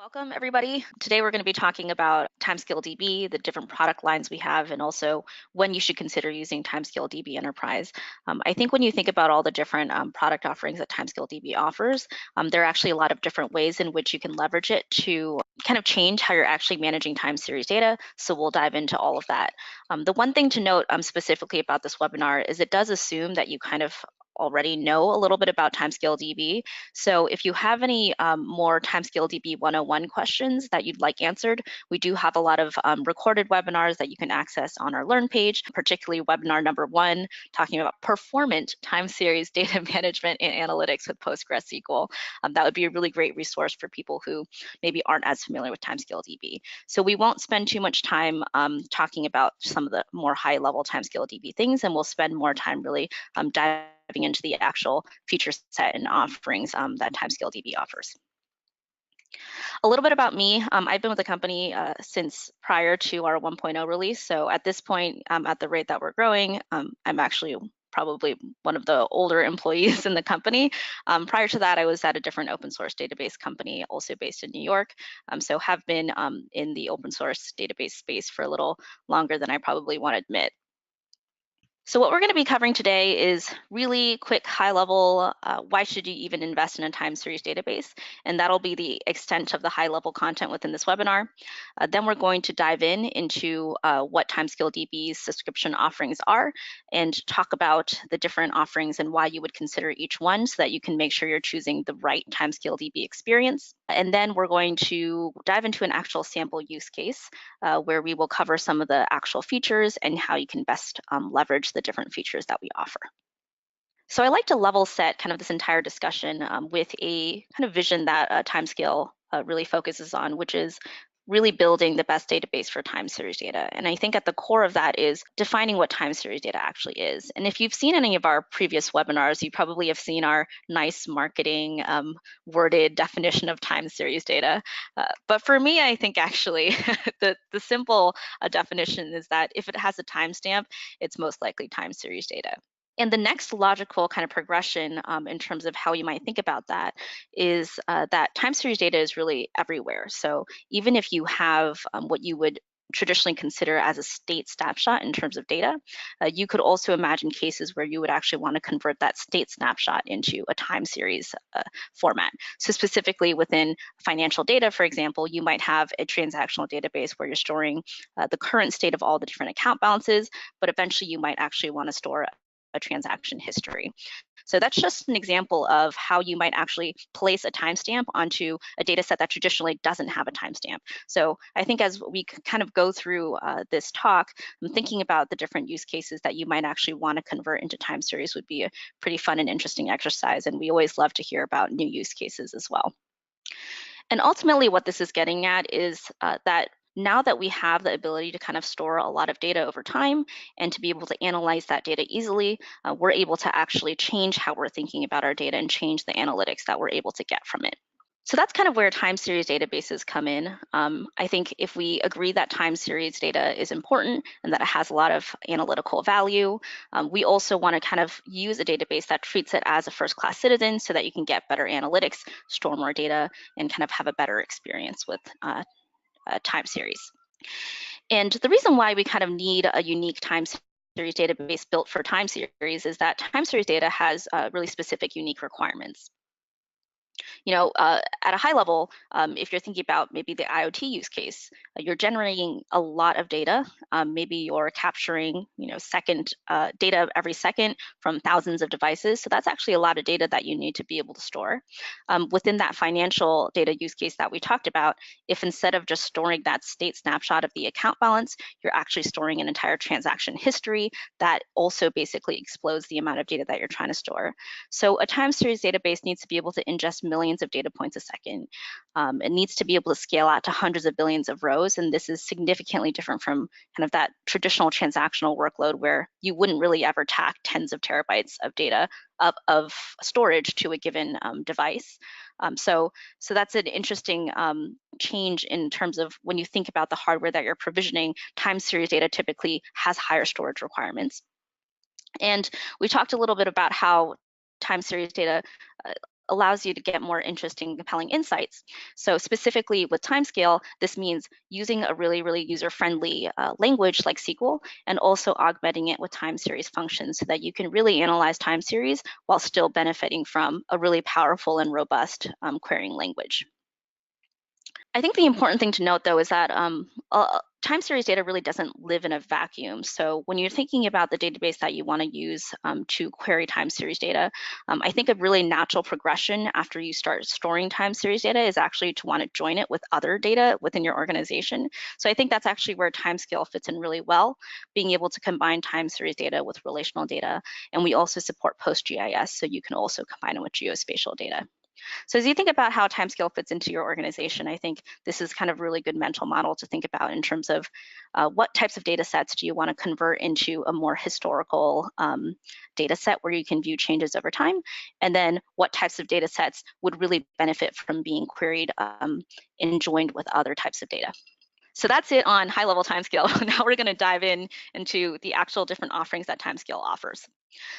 Welcome, everybody. Today we're going to be talking about TimescaleDB, the different product lines we have, and also when you should consider using TimescaleDB Enterprise. I think when you think about all the different product offerings that TimescaleDB offers, there are actually a lot of different ways in which you can leverage it to kind of change how you're actually managing time series data. So we'll dive into all of that. The one thing to note specifically about this webinar is it does assume that you kind of already know a little bit about TimescaleDB. So if you have any more TimescaleDB 101 questions that you'd like answered, we do have a lot of recorded webinars that you can access on our Learn page, particularly webinar number 1, talking about performant time series data management and analytics with PostgreSQL. That would be a really great resource for people who maybe aren't as familiar with TimescaleDB. So we won't spend too much time talking about some of the more high-level TimescaleDB things, and we'll spend more time really diving into the actual feature set and offerings that TimescaleDB offers. A little bit about me. I've been with the company since prior to our 1.0 release. So at this point, at the rate that we're growing, I'm actually probably one of the older employees in the company. Prior to that, I was at a different open source database company, also based in New York. So have been in the open source database space for a little longer than I probably want to admit. So what we're going to be covering today is really quick, high level, why should you even invest in a time series database? And that'll be the extent of the high level content within this webinar. Then we're going to dive into what TimescaleDB's subscription offerings are and talk about the different offerings and why you would consider each one so that you can make sure you're choosing the right TimescaleDB experience. And then we're going to dive into an actual sample use case where we will cover some of the actual features and how you can best leverage the different features that we offer. So I like to level set kind of this entire discussion with a kind of vision that Timescale really focuses on, which is really building the best database for time series data. And I think at the core of that is defining what time series data actually is. And if you've seen any of our previous webinars, you probably have seen our nice marketing worded definition of time series data. But for me, I think actually the simple definition is that if it has a timestamp, it's most likely time series data. And the next logical kind of progression in terms of how you might think about that is that time series data is really everywhere. So even if you have what you would traditionally consider as a state snapshot in terms of data, you could also imagine cases where you would actually want to convert that state snapshot into a time series format. So specifically within financial data, for example, you might have a transactional database where you're storing the current state of all the different account balances, but eventually you might actually want to store a transaction history. So that's just an example of how you might actually place a timestamp onto a data set that traditionally doesn't have a timestamp. So I think as we kind of go through this talk, I'm thinking about the different use cases that you might actually want to convert into time series would be a pretty fun and interesting exercise. And we always love to hear about new use cases as well. And ultimately what this is getting at is that now that we have the ability to kind of store a lot of data over time and to be able to analyze that data easily, we're able to actually change how we're thinking about our data and change the analytics that we're able to get from it. So that's kind of where time series databases come in. I think if we agree that time series data is important and that it has a lot of analytical value, we also want to kind of use a database that treats it as a first-class citizen so that you can get better analytics, store more data, and kind of have a better experience with time series. And the reason why we kind of need a unique time series database built for time series is that time series data has really specific unique requirements. You know, at a high level, if you're thinking about maybe the IoT use case, you're generating a lot of data. Maybe you're capturing, data every second from thousands of devices. So that's actually a lot of data that you need to be able to store. Within that financial data use case that we talked about, if instead of just storing that state snapshot of the account balance, you're actually storing an entire transaction history, that also basically explodes the amount of data that you're trying to store. So a time series database needs to be able to ingest millions of data points a second. It needs to be able to scale out to hundreds of billions of rows, and this is significantly different from kind of that traditional transactional workload where you wouldn't really ever tack tens of terabytes of data of storage to a given device. So that's an interesting change in terms of when you think about the hardware that you're provisioning. Time series data typically has higher storage requirements. And we talked a little bit about how time series data allows you to get more interesting, compelling insights. So specifically with Timescale, this means using a really user-friendly language like SQL, and also augmenting it with time series functions so that you can really analyze time series while still benefiting from a really powerful and robust querying language. I think the important thing to note, though, is that time series data really doesn't live in a vacuum. So when you're thinking about the database that you want to use to query time series data, I think a really natural progression after you start storing time series data is actually to want to join it with other data within your organization. So I think that's actually where Timescale fits in really well, being able to combine time series data with relational data. And we also support PostGIS, so you can also combine it with geospatial data. So as you think about how Timescale fits into your organization, I think this is kind of really good mental model to think about in terms of what types of data sets do you want to convert into a more historical data set where you can view changes over time, and then what types of data sets would really benefit from being queried and joined with other types of data. So that's it on high-level Timescale. Now we're going to dive into the actual different offerings that Timescale offers.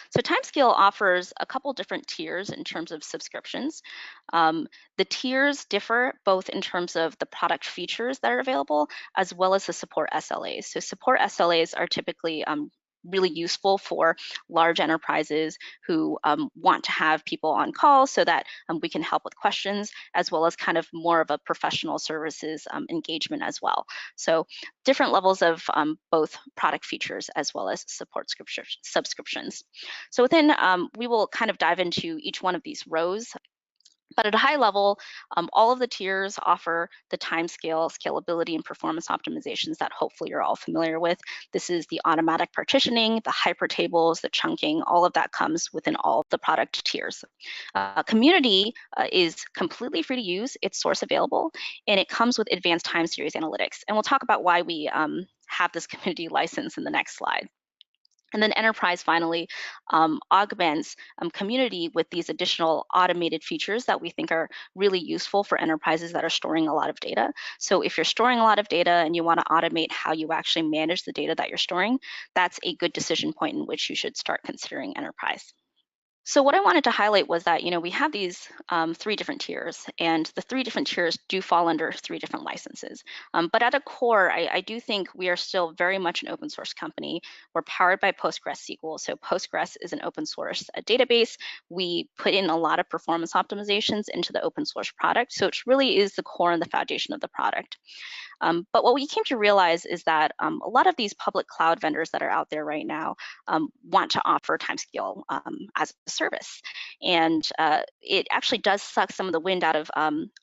So Timescale offers a couple different tiers in terms of subscriptions. The tiers differ both in terms of the product features that are available, as well as the support SLAs. So support SLAs are typically really useful for large enterprises who want to have people on call so that we can help with questions, as well as kind of more of a professional services engagement as well. So different levels of both product features as well as support subscriptions. So within, we will kind of dive into each one of these rows. But at a high level, all of the tiers offer the timescale, scalability, and performance optimizations that hopefully you're all familiar with. This is the automatic partitioning, the hypertables, the chunking, all of that comes within all of the product tiers. Community is completely free to use, it's source available, and it comes with advanced time series analytics. And we'll talk about why we have this community license in the next slide. And then enterprise finally augments community with these additional automated features that we think are really useful for enterprises that are storing a lot of data. So if you're storing a lot of data and you want to automate how you actually manage the data that you're storing, that's a good decision point in which you should start considering enterprise. So what I wanted to highlight was that, we have these 3 different tiers, and the 3 different tiers do fall under 3 different licenses. But at a core, I do think we are still very much an open source company. We're powered by PostgreSQL. So Postgres is an open source database. We put in a lot of performance optimizations into the open source product. So it really is the core and the foundation of the product. But what we came to realize is that a lot of these public cloud vendors that are out there right now want to offer Timescale as a service. And it actually does suck some of the wind out of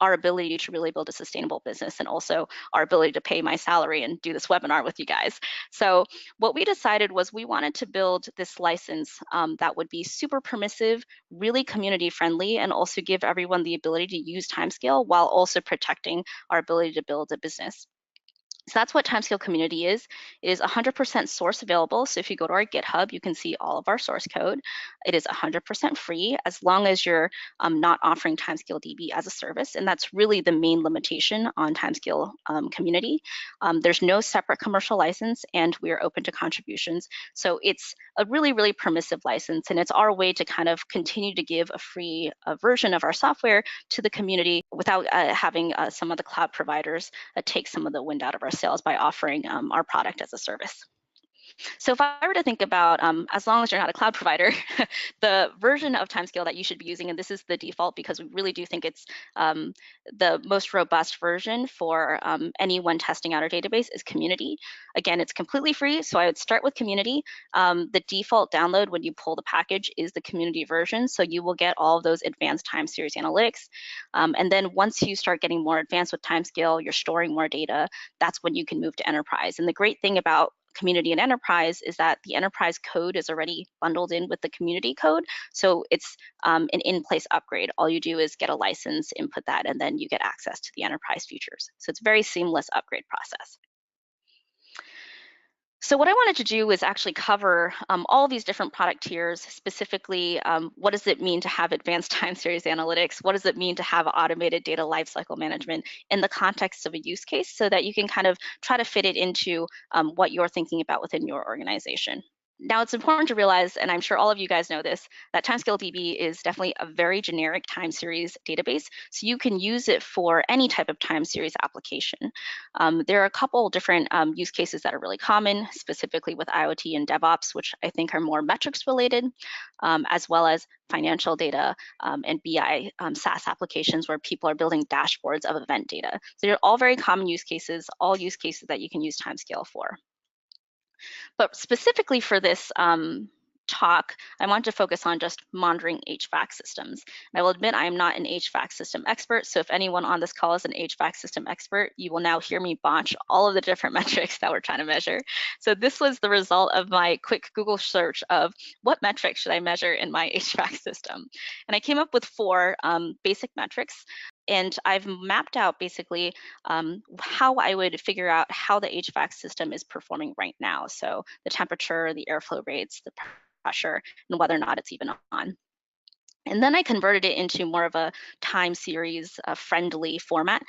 our ability to really build a sustainable business, and also our ability to pay my salary and do this webinar with you guys. So what we decided was we wanted to build this license that would be super permissive, really community friendly, and also give everyone the ability to use Timescale while also protecting our ability to build a business. So that's what Timescale Community is. It is 100% source available. So if you go to our GitHub, you can see all of our source code. It is 100% free as long as you're not offering TimescaleDB as a service. And that's really the main limitation on Timescale Community. There's no separate commercial license, and we are open to contributions. So it's a really permissive license. And it's our way to kind of continue to give a free version of our software to the community without having some of the cloud providers take some of the wind out of our sales by offering our product as a service. So if I were to think about, as long as you're not a cloud provider, the version of Timescale that you should be using, and this is the default because we really do think it's the most robust version for anyone testing out our database, is Community. Again, it's completely free, so I would start with Community. The default download when you pull the package is the Community version, so you will get all of those advanced time series analytics. And then once you start getting more advanced with Timescale, you're storing more data, that's when you can move to Enterprise. And the great thing about Community and Enterprise is that the Enterprise code is already bundled in with the Community code. So it's an in-place upgrade. All you do is get a license, input that, and then you get access to the Enterprise features. So it's a very seamless upgrade process. So what I wanted to do is actually cover all these different product tiers, specifically what does it mean to have advanced time series analytics? What does it mean to have automated data lifecycle management in the context of a use case, so that you can kind of try to fit it into what you're thinking about within your organization. Now, it's important to realize, and I'm sure all of you guys know this, that TimescaleDB is definitely a very generic time series database, so you can use it for any type of time series application. There are a couple different use cases that are really common, specifically with IoT and DevOps, which I think are more metrics related, as well as financial data and BI SaaS applications where people are building dashboards of event data. So they're all very common use cases, all use cases that you can use Timescale for. But specifically for this talk, I want to focus on just monitoring HVAC systems. And I will admit I am not an HVAC system expert, so if anyone on this call is an HVAC system expert, you will now hear me botch all of the different metrics that we're trying to measure. So this was the result of my quick Google search of what metrics should I measure in my HVAC system. And I came up with 4 basic metrics. And I've mapped out basically how I would figure out how the HVAC system is performing right now. So the temperature, the airflow rates, the pressure, and whether or not it's even on. And then I converted it into more of a time series friendly format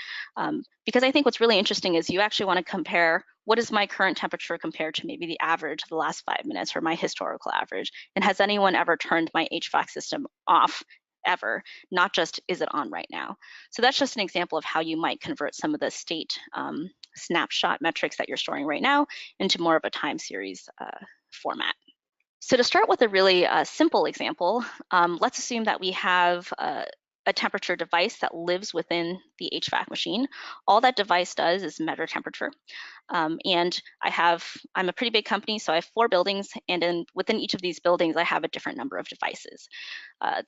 because I think what's really interesting is you actually want to compare what is my current temperature compared to maybe the average of the last 5 minutes or my historical average. And has anyone ever turned my HVAC system off ever, not just is it on right now. So that's just an example of how you might convert some of the state snapshot metrics that you're storing right now into more of a time series format. So to start with a really simple example, let's assume that we have a temperature device that lives within the HVAC machine. All that device does is measure temperature. And I'm a pretty big company, so I have 4 buildings, and within each of these buildings, I have a different number of devices.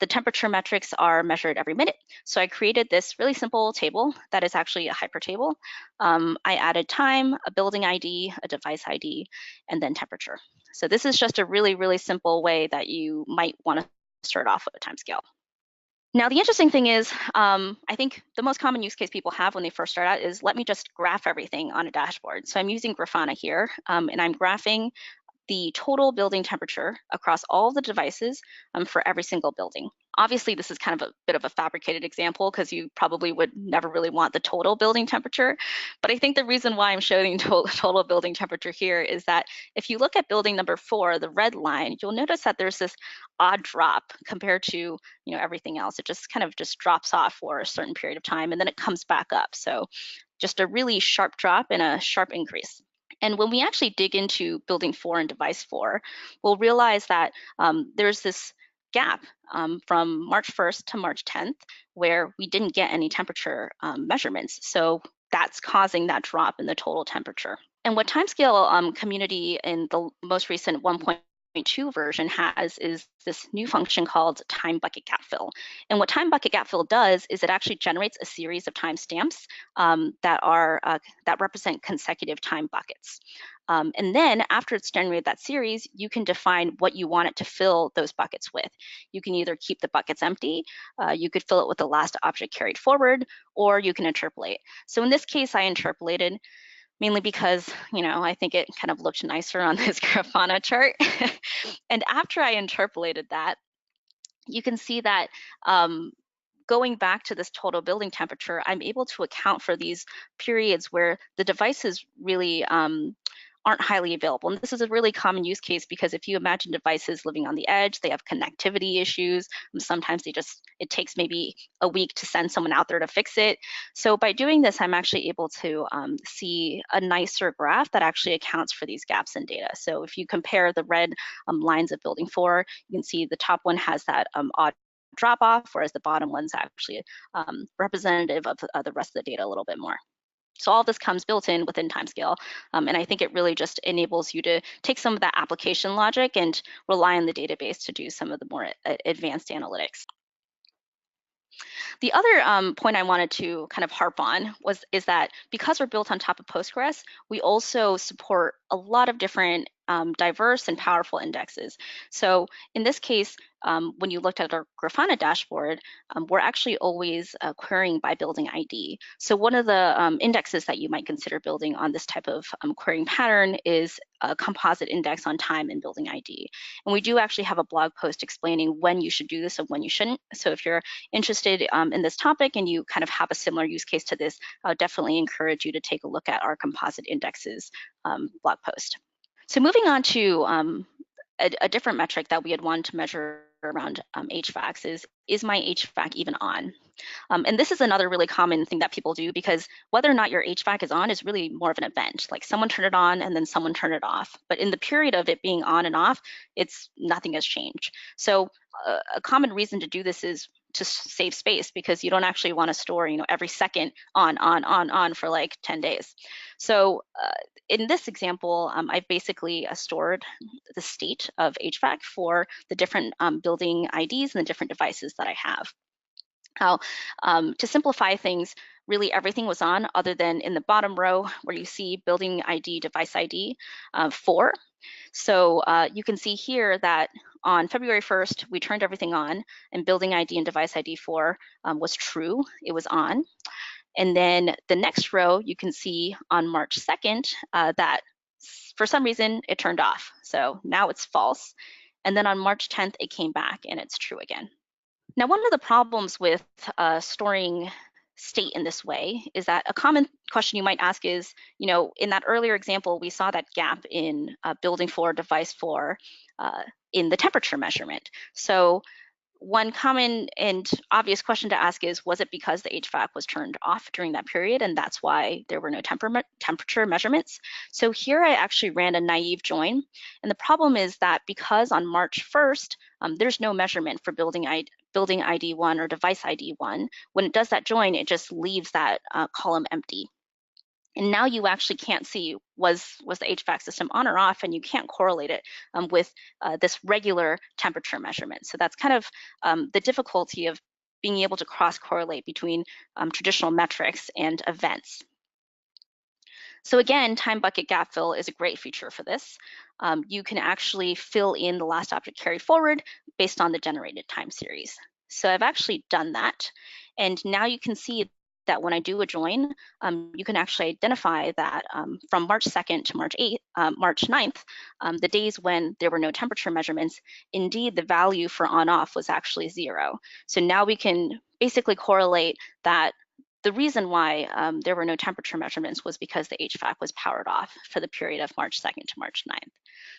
The temperature metrics are measured every minute. So I created this really simple table that is actually a hypertable. I added time, a building ID, a device ID, and then temperature. So this is just a really, really simple way that you might want to start off with a timescale. Now, the interesting thing is, I think the most common use case people have when they first start out is, let me just graph everything on a dashboard. So I'm using Grafana here, and I'm graphing the total building temperature across all the devices for every single building. Obviously, this is kind of a bit of a fabricated example because you probably would never really want the total building temperature. But I think the reason why I'm showing total building temperature here is that if you look at building number 4, the red line, you'll notice that there's this odd drop compared to everything else. It just kind of drops off for a certain period of time and then it comes back up. So just a really sharp drop and a sharp increase. And when we actually dig into building 4 and device 4, we'll realize that there's this gap from March 1st to March 10th where we didn't get any temperature measurements. So that's causing that drop in the total temperature. And what Timescale Community in the most recent 1.2 version has is this new function called time bucket gap fill. And what time bucket gap fill does is it actually generates a series of timestamps that represent consecutive time buckets. And then after it's generated that series, you can define what you want it to fill those buckets with. You can either keep the buckets empty, you could fill it with the last object carried forward, or you can interpolate. So in this case, I interpolated, mainly because, I think it kind of looked nicer on this Grafana chart. And after I interpolated that, you can see that going back to this total building temperature, I'm able to account for these periods where the devices really aren't highly available. And this is a really common use case because if you imagine devices living on the edge, they have connectivity issues. Sometimes it takes maybe a week to send someone out there to fix it. So by doing this, I'm actually able to see a nicer graph that actually accounts for these gaps in data. So if you compare the red lines of building 4, you can see the top one has that odd drop off, whereas the bottom one's actually representative of the rest of the data a little bit more. So all this comes built in within Timescale, and I think it really just enables you to take some of that application logic and rely on the database to do some of the more advanced analytics. The other point I wanted to kind of harp on is that because we're built on top of Postgres, we also support a lot of different diverse and powerful indexes. So in this case, when you looked at our Grafana dashboard, we're actually always querying by building ID. So one of the indexes that you might consider building on this type of querying pattern is a composite index on time and building ID. And we do actually have a blog post explaining when you should do this and when you shouldn't. So if you're interested in this topic and you kind of have a similar use case to this, I would definitely encourage you to take a look at our composite indexes blog post. So moving on to a different metric that we had wanted to measure around HVACs is my HVAC even on? And this is another really common thing that people do, because whether or not your HVAC is on is really more of an event. Like someone turned it on and then someone turned it off. But in the period of it being on and off, nothing has changed. So a common reason to do this is to save space, because you don't actually want to store, every second on for like 10 days. So in this example, I've basically stored the state of HVAC for the different building IDs and the different devices that I have. Now, to simplify things, really everything was on, other than in the bottom row where you see building ID, device ID 4. So you can see here that on February 1st, we turned everything on, and building ID and device ID 4 was true, it was on. And then the next row, you can see on March 2nd that for some reason it turned off. So now it's false. And then on March 10th, it came back and it's true again. Now, one of the problems with storing state in this way is that a common question you might ask is, in that earlier example, we saw that gap in building 4, device 4 in the temperature measurement. So one common and obvious question to ask is, was it because the HVAC was turned off during that period, and that's why there were no temperature measurements? So here I actually ran a naive join, and the problem is that because on March 1st, there's no measurement for building ID 1 or device ID 1, when it does that join, it just leaves that column empty. And now you actually can't see, was the HVAC system on or off, and you can't correlate it with this regular temperature measurement. So that's kind of the difficulty of being able to cross-correlate between traditional metrics and events. So again, time bucket gap fill is a great feature for this. You can actually fill in the last object carried forward based on the generated time series. So I've actually done that, and now you can see that when I do a join, you can actually identify that from March 2nd to March 9th, the days when there were no temperature measurements, indeed the value for on-off was actually 0. So now we can basically correlate that the reason why there were no temperature measurements was because the HVAC was powered off for the period of March 2nd to March 9th.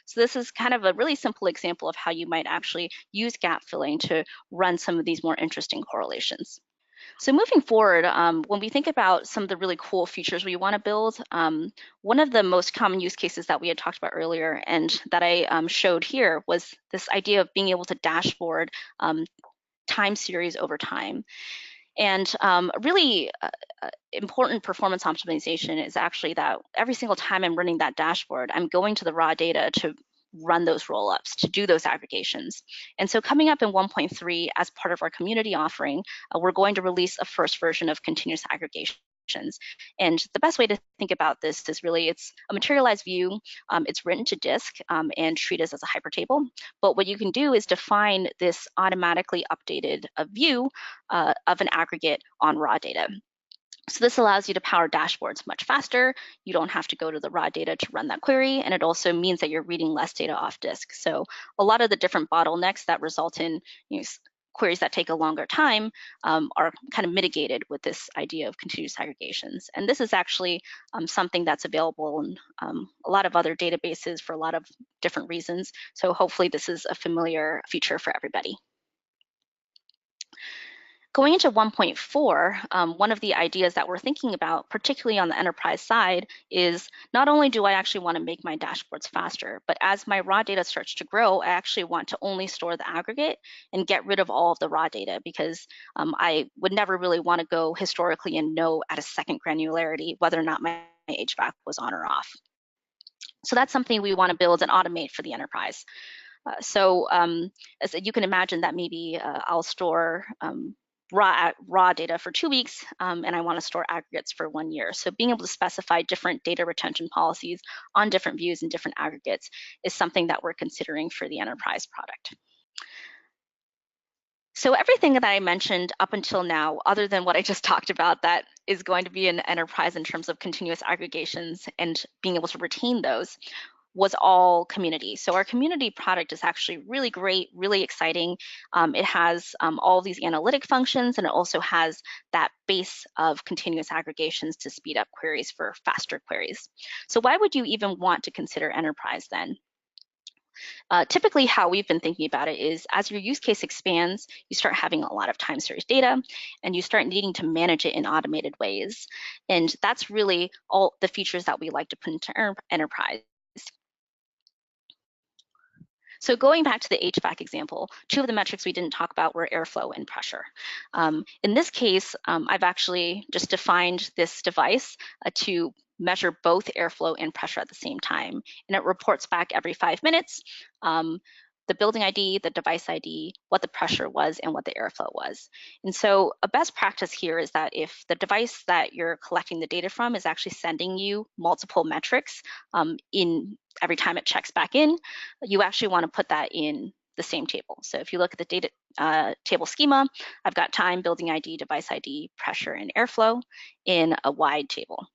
So this is kind of a really simple example of how you might actually use gap filling to run some of these more interesting correlations. So moving forward, when we think about some of the really cool features we want to build, one of the most common use cases that we had talked about earlier and that I showed here was this idea of being able to dashboard time series over time. And really important performance optimization is actually that every single time I'm running that dashboard, I'm going to the raw data to run those roll-ups, to do those aggregations. And so coming up in 1.3, as part of our community offering, we're going to release a first version of continuous aggregations. And the best way to think about this is really it's a materialized view. It's written to disk and treated as a hypertable. But what you can do is define this automatically updated view of an aggregate on raw data. So this allows you to power dashboards much faster. You don't have to go to the raw data to run that query, and it also means that you're reading less data off disk. So a lot of the different bottlenecks that result in queries that take a longer time are kind of mitigated with this idea of continuous aggregations. And this is actually something that's available in a lot of other databases for a lot of different reasons. So hopefully this is a familiar feature for everybody. Going into 1.4, one of the ideas that we're thinking about, particularly on the enterprise side, is not only do I actually want to make my dashboards faster, but as my raw data starts to grow, I actually want to only store the aggregate and get rid of all of the raw data, because I would never really want to go historically and know at a second granularity whether or not my HVAC was on or off. So that's something we want to build and automate for the enterprise. So as you can imagine that maybe I'll store raw data for 2 weeks, and I want to store aggregates for 1 year. So being able to specify different data retention policies on different views and different aggregates is something that we're considering for the enterprise product. So everything that I mentioned up until now, other than what I just talked about, that is going to be an enterprise in terms of continuous aggregations and being able to retain those, was all community. So our community product is actually really great, really exciting. It has all these analytic functions, and it also has that base of continuous aggregations to speed up queries for faster queries. So why would you even want to consider enterprise then? Typically, how we've been thinking about it is as your use case expands, you start having a lot of time series data, and you start needing to manage it in automated ways. And that's really all the features that we like to put into Enterprise. So going back to the HVAC example, two of the metrics we didn't talk about were airflow and pressure. In this case, I've actually just defined this device to measure both airflow and pressure at the same time. And it reports back every 5 minutes the building ID, the device ID, what the pressure was, and what the airflow was. And so a best practice here is that if the device that you're collecting the data from is actually sending you multiple metrics in every time it checks back in, you actually want to put that in the same table. So if you look at the data table schema, I've got time, building ID, device ID, pressure, and airflow in a wide table.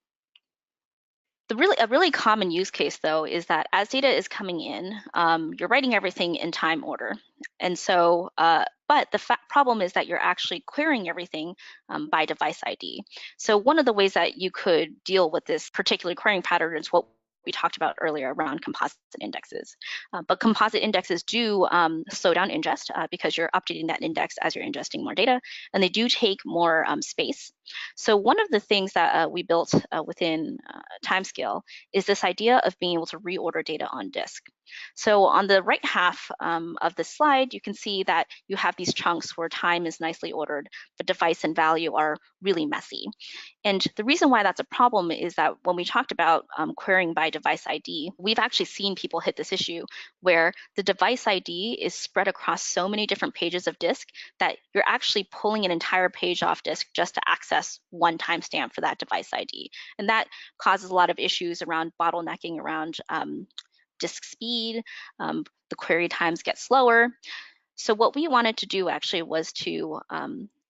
A really common use case, though, is that as data is coming in, you're writing everything in time order. And so, but the problem is that you're actually querying everything by device ID. So one of the ways that you could deal with this particular querying pattern is what we talked about earlier around composite indexes. But composite indexes do slow down ingest because you're updating that index as you're ingesting more data, and they do take more space. So one of the things that we built within Timescale is this idea of being able to reorder data on disk. So on the right half of the slide, you can see that you have these chunks where time is nicely ordered, but device and value are really messy. And the reason why that's a problem is that when we talked about querying by device ID, we've actually seen people hit this issue where the device ID is spread across so many different pages of disk that you're actually pulling an entire page off disk just to access one timestamp for that device ID. And that causes a lot of issues around bottlenecking around disk speed, the query times get slower. So what we wanted to do actually was to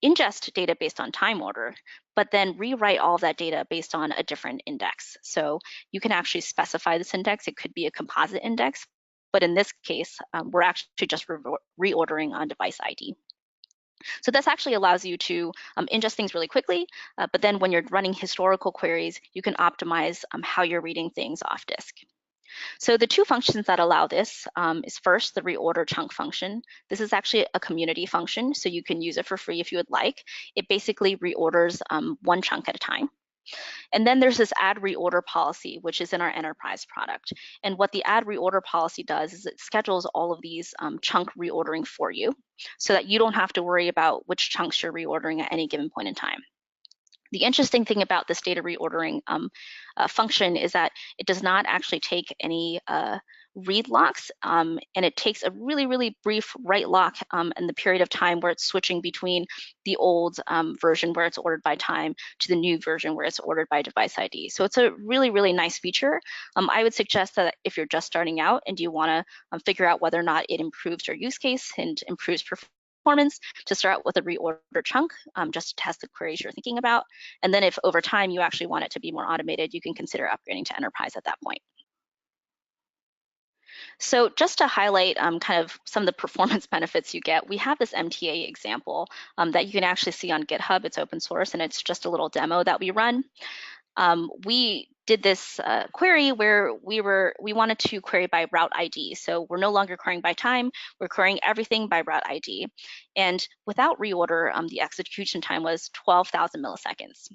ingest data based on time order, but then rewrite all of that data based on a different index. So you can actually specify this index. It could be a composite index, but in this case, we're actually just reordering on device ID. So this actually allows you to ingest things really quickly, but then when you're running historical queries, you can optimize how you're reading things off disk. So the two functions that allow this is first the reorder chunk function. This is actually a community function, so you can use it for free if you would like. It basically reorders one chunk at a time. And then there's this add reorder policy, which is in our enterprise product. And what the add reorder policy does is it schedules all of these chunk reordering for you so that you don't have to worry about which chunks you're reordering at any given point in time. The interesting thing about this data reordering function is that it does not actually take any read locks, and it takes a really, really brief write lock in the period of time where it's switching between the old version where it's ordered by time to the new version where it's ordered by device ID. So it's a really, really nice feature. I would suggest that if you're just starting out and you want to figure out whether or not it improves your use case and improves performance, to start out with a reorder chunk just to test the queries you're thinking about. And then if over time you actually want it to be more automated, you can consider upgrading to enterprise at that point. So just to highlight kind of some of the performance benefits you get, we have this MTA example that you can actually see on GitHub. It's open source, and it's just a little demo that we run. We did this query where we wanted to query by route ID. So we're no longer querying by time, we're querying everything by route ID. And without reorder, the execution time was 12,000 milliseconds.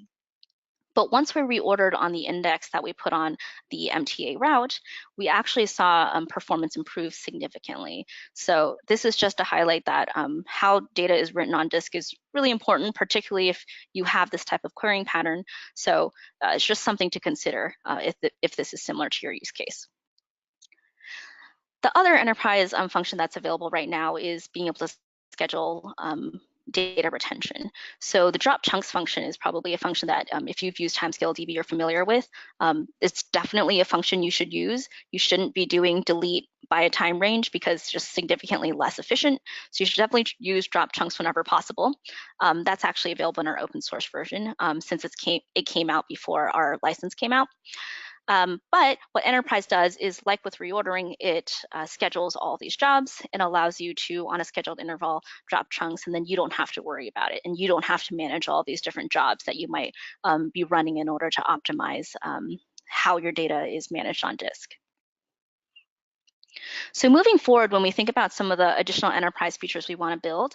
But once we reordered on the index that we put on the MTA route, we actually saw performance improve significantly. So this is just to highlight that how data is written on disk is really important, particularly if you have this type of querying pattern. So it's just something to consider if this is similar to your use case. The other enterprise function that's available right now is being able to schedule data retention. So the drop chunks function is probably a function that if you've used TimescaleDB, you're familiar with. It's definitely a function you should use. You shouldn't be doing delete by a time range because it's just significantly less efficient. So you should definitely use drop chunks whenever possible. That's actually available in our open source version since it came out before our license came out. But what Enterprise does is, like with reordering, it schedules all these jobs and allows you to, on a scheduled interval, drop chunks, and then you don't have to worry about it. And you don't have to manage all these different jobs that you might be running in order to optimize how your data is managed on disk. So moving forward, when we think about some of the additional enterprise features we want to build,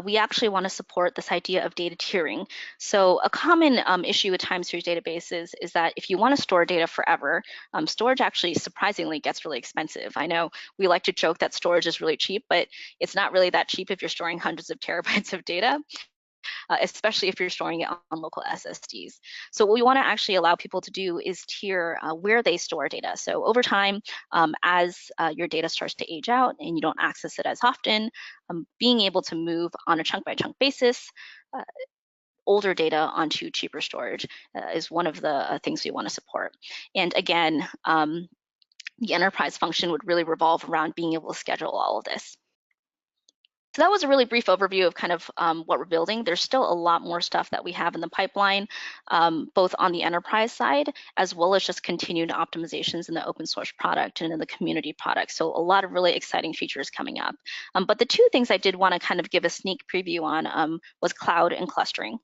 we actually want to support this idea of data tiering. So a common issue with time series databases is that if you want to store data forever, storage actually surprisingly gets really expensive. I know we like to joke that storage is really cheap, but it's not really that cheap if you're storing hundreds of terabytes of data. Especially if you're storing it on local SSDs. So what we want to actually allow people to do is tier where they store data. So over time, as your data starts to age out and you don't access it as often, being able to move on a chunk by chunk basis, older data onto cheaper storage is one of the things we want to support. And again, the enterprise function would really revolve around being able to schedule all of this. So that was a really brief overview of kind of what we're building. There's still a lot more stuff that we have in the pipeline, both on the enterprise side, as well as just continued optimizations in the open source product and in the community product. So a lot of really exciting features coming up. But the two things I did want to kind of give a sneak preview on was cloud and clustering.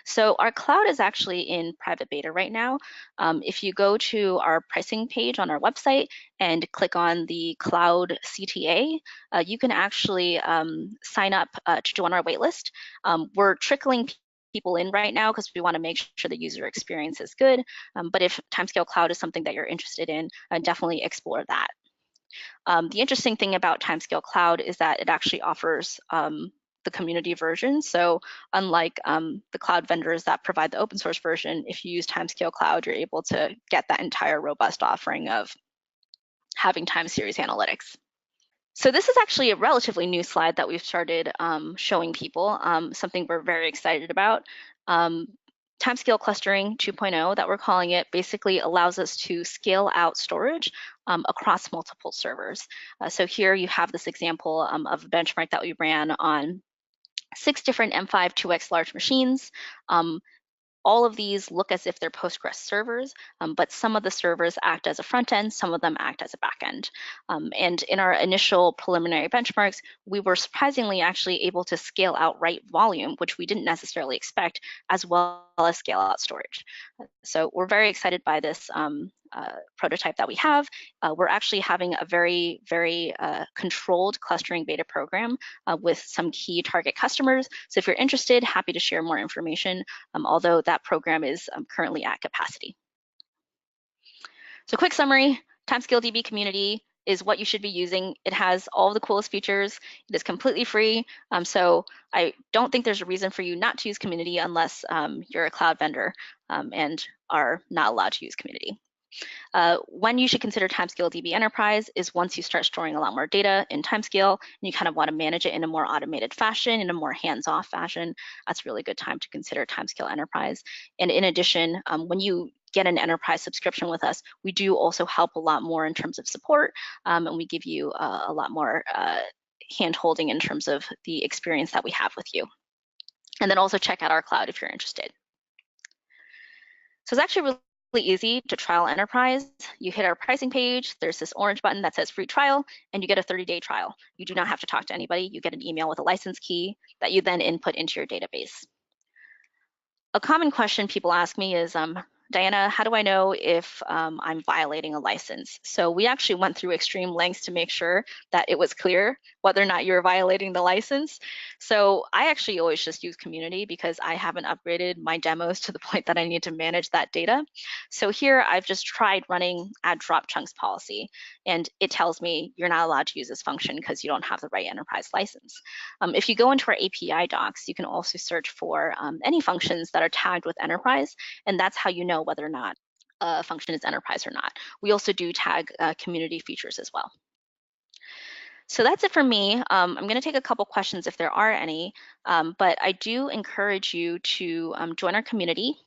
So our cloud is actually in private beta right now. If you go to our pricing page on our website and click on the cloud CTA, you can actually sign up to join our waitlist. We're trickling people in right now because we want to make sure the user experience is good. But if Timescale Cloud is something that you're interested in, definitely explore that. The interesting thing about Timescale Cloud is that it actually offers the community version. So unlike the cloud vendors that provide the open source version, if you use Timescale Cloud, you're able to get that entire robust offering of having time series analytics. So this is actually a relatively new slide that we've started showing people, something we're very excited about. Timescale clustering 2.0 that we're calling it basically allows us to scale out storage across multiple servers. So here you have this example of a benchmark that we ran on 6 different M5 2X large machines. All of these look as if they're Postgres servers, but some of the servers act as a front end, some of them act as a back end. And in our initial preliminary benchmarks, we were surprisingly actually able to scale out write volume, which we didn't necessarily expect, as well as scale out storage. So we're very excited by this prototype that we have. We're actually having a very, very controlled clustering beta program with some key target customers. So if you're interested, happy to share more information, although that program is currently at capacity. So quick summary, TimescaleDB Community is what you should be using. It has all of the coolest features. It is completely free. So I don't think there's a reason for you not to use Community unless you're a cloud vendor and are not allowed to use Community. When you should consider TimescaleDB Enterprise is once you start storing a lot more data in Timescale and you kind of want to manage it in a more automated fashion, in a more hands-off fashion. That's a really good time to consider Timescale Enterprise. And in addition, when you get an enterprise subscription with us, we do also help a lot more in terms of support, and we give you a lot more hand-holding in terms of the experience that we have with you. And then also check out our cloud if you're interested. So it's actually really easy to trial Enterprise. You hit our pricing page, there's this orange button that says free trial, and you get a 30-day trial. You do not have to talk to anybody. You get an email with a license key that you then input into your database. A common question people ask me is, Diana, how do I know if I'm violating a license? So we actually went through extreme lengths to make sure that it was clear whether or not you're violating the license. So I actually always just use Community because I haven't upgraded my demos to the point that I need to manage that data. So here I've just tried running add drop chunks policy, and it tells me you're not allowed to use this function because you don't have the right enterprise license. If you go into our API docs, you can also search for any functions that are tagged with enterprise, and that's how you know whether or not a function is enterprise or not. We also do tag community features as well. So that's it for me. I'm going to take a couple questions if there are any, but I do encourage you to join our community.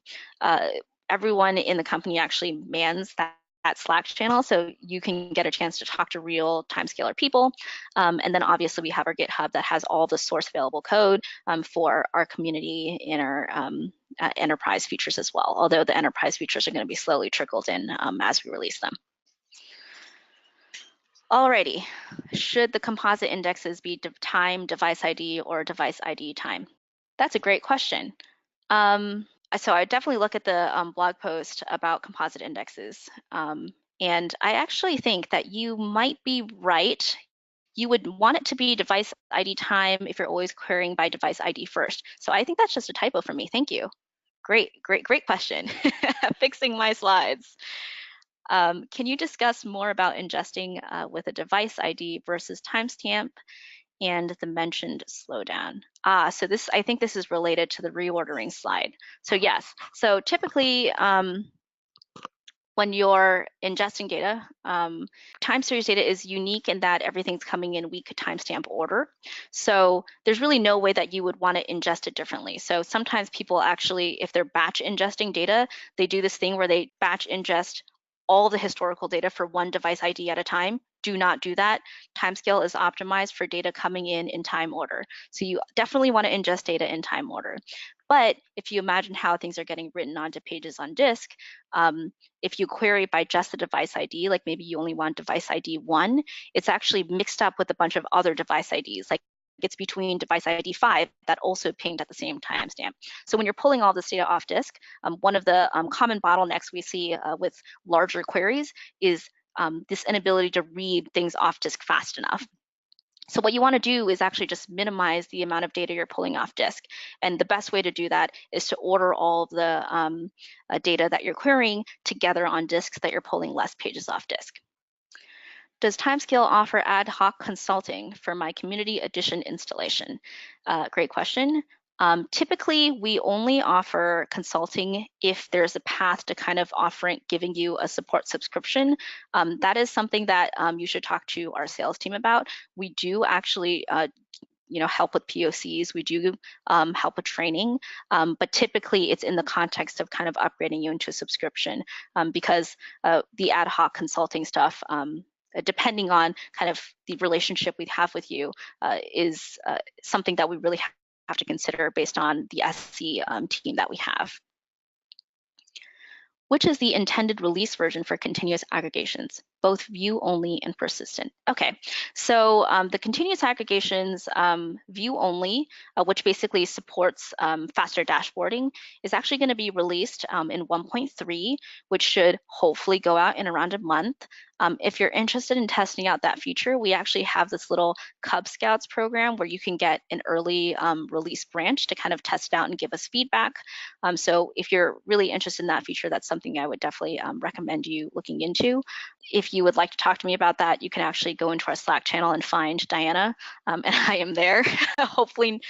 Everyone in the company actually mans that Slack channel, so you can get a chance to talk to real Timescaler people. And then obviously we have our GitHub that has all the source available code for our community and our enterprise features as well, although the enterprise features are going to be slowly trickled in as we release them. Alrighty, should the composite indexes be time, device ID, or device ID time? That's a great question. So I definitely look at the blog post about composite indexes. And I actually think that you might be right. You would want it to be device ID time if you're always querying by device ID first. So I think that's just a typo for me. Thank you. Great question. Fixing my slides. Can you discuss more about ingesting with a device ID versus timestamp and the mentioned slowdown? So I think this is related to the reordering slide. So yes, so typically when you're ingesting data, time series data is unique in that everything's coming in week timestamp order. So there's really no way that you would want to ingest it differently. So sometimes people actually, if they're batch ingesting data, they do this thing where they batch ingest all the historical data for one device ID at a time. Do not do that. Timescale is optimized for data coming in time order. So you definitely want to ingest data in time order. But if you imagine how things are getting written onto pages on disk, if you query by just the device ID, like maybe you only want device ID 1, it's actually mixed up with a bunch of other device IDs, like it's between device ID 5 that also pinged at the same timestamp. So when you're pulling all this data off disk, one of the common bottlenecks we see with larger queries is this inability to read things off disk fast enough. So what you want to do is actually just minimize the amount of data you're pulling off disk. And the best way to do that is to order all of the data that you're querying together on disks that you're pulling less pages off disk. Does Timescale offer ad hoc consulting for my community edition installation? Great question. Typically, we only offer consulting if there's a path to kind of giving you a support subscription. That is something that you should talk to our sales team about. We do actually help with POCs. We do help with training, but typically it's in the context of kind of upgrading you into a subscription because the ad hoc consulting stuff, depending on kind of the relationship we have with you, is something that we really have to consider based on the SC team that we have. Which is the intended release version for continuous aggregations, both view only and persistent? Okay, so the continuous aggregations view only, which basically supports faster dashboarding, is actually going to be released in 1.3, which should hopefully go out in around a month. If you're interested in testing out that feature, we actually have this little Cub Scouts program where you can get an early release branch to kind of test it out and give us feedback. So if you're really interested in that feature, that's something I would definitely recommend you looking into. If you would like to talk to me about that, you can actually go into our Slack channel and find Diana, and I am there. Hopefully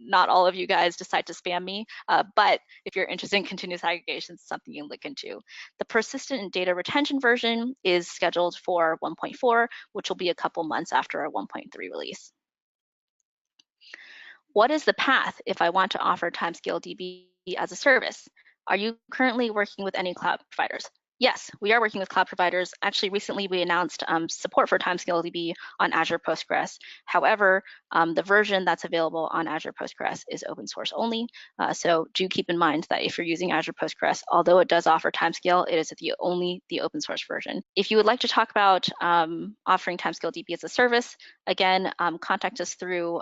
not all of you guys decide to spam me, but if you're interested in continuous aggregations, it's something you can look into. The persistent and data retention version is scheduled for 1.4, which will be a couple months after our 1.3 release. What is the path if I want to offer TimescaleDB as a service? Are you currently working with any cloud providers? Yes, we are working with cloud providers. Actually, recently we announced support for TimescaleDB on Azure Postgres. However, the version that's available on Azure Postgres is open source only. So do keep in mind that if you're using Azure Postgres, although it does offer Timescale, it is only the open source version. If you would like to talk about offering TimescaleDB as a service, again, contact us through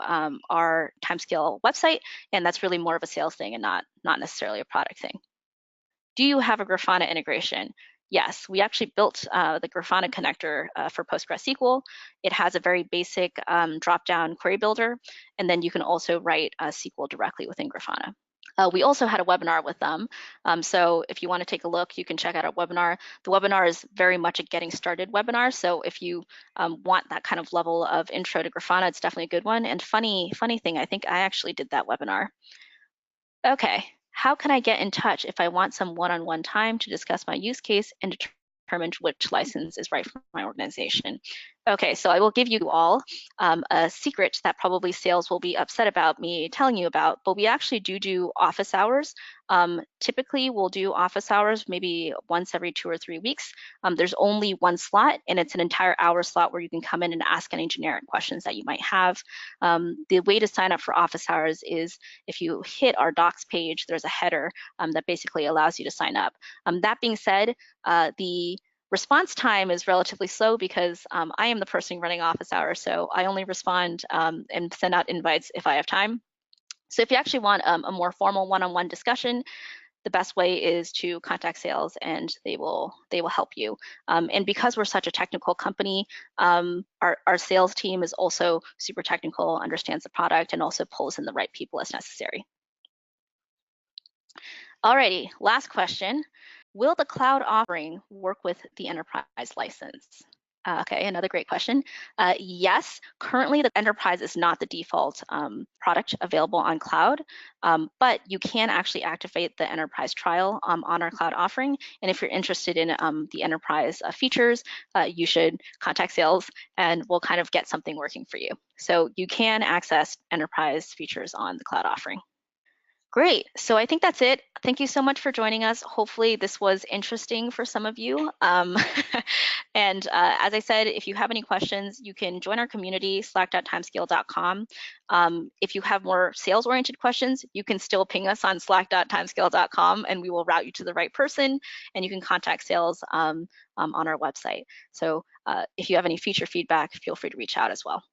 our Timescale website, and that's really more of a sales thing and not necessarily a product thing. Do you have a Grafana integration? Yes, we actually built the Grafana connector for PostgreSQL. It has a very basic drop-down query builder, and then you can also write SQL directly within Grafana. We also had a webinar with them. So if you want to take a look, you can check out our webinar. The webinar is very much a getting started webinar. So if you want that kind of level of intro to Grafana, it's definitely a good one. And funny thing, I think I actually did that webinar. Okay, how can I get in touch if I want some one-on-one time to discuss my use case and determine which license is right for my organization? Okay, so I will give you all a secret that probably sales will be upset about me telling you about, but we actually do office hours. Typically, we'll do office hours maybe once every 2 or 3 weeks. There's only one slot, and it's an entire hour slot where you can come in and ask any generic questions that you might have. The way to sign up for office hours is if you hit our docs page, there's a header that basically allows you to sign up. That being said, the response time is relatively slow because I am the person running office hours, so I only respond and send out invites if I have time. So if you actually want a more formal one-on-one discussion, the best way is to contact sales, and they will help you. And because we're such a technical company, our sales team is also super technical, understands the product, and also pulls in the right people as necessary. Alrighty, last question. Will the cloud offering work with the enterprise license? Okay, another great question. Yes, currently the enterprise is not the default product available on cloud, but you can actually activate the enterprise trial on our cloud offering. And if you're interested in the enterprise features, you should contact sales and we'll kind of get something working for you. So you can access enterprise features on the cloud offering. Great. So I think that's it. Thank you so much for joining us. Hopefully this was interesting for some of you. And as I said, if you have any questions, you can join our community, slack.timescale.com. If you have more sales-oriented questions, you can still ping us on slack.timescale.com and we will route you to the right person, and you can contact sales on our website. So if you have any feature feedback, feel free to reach out as well.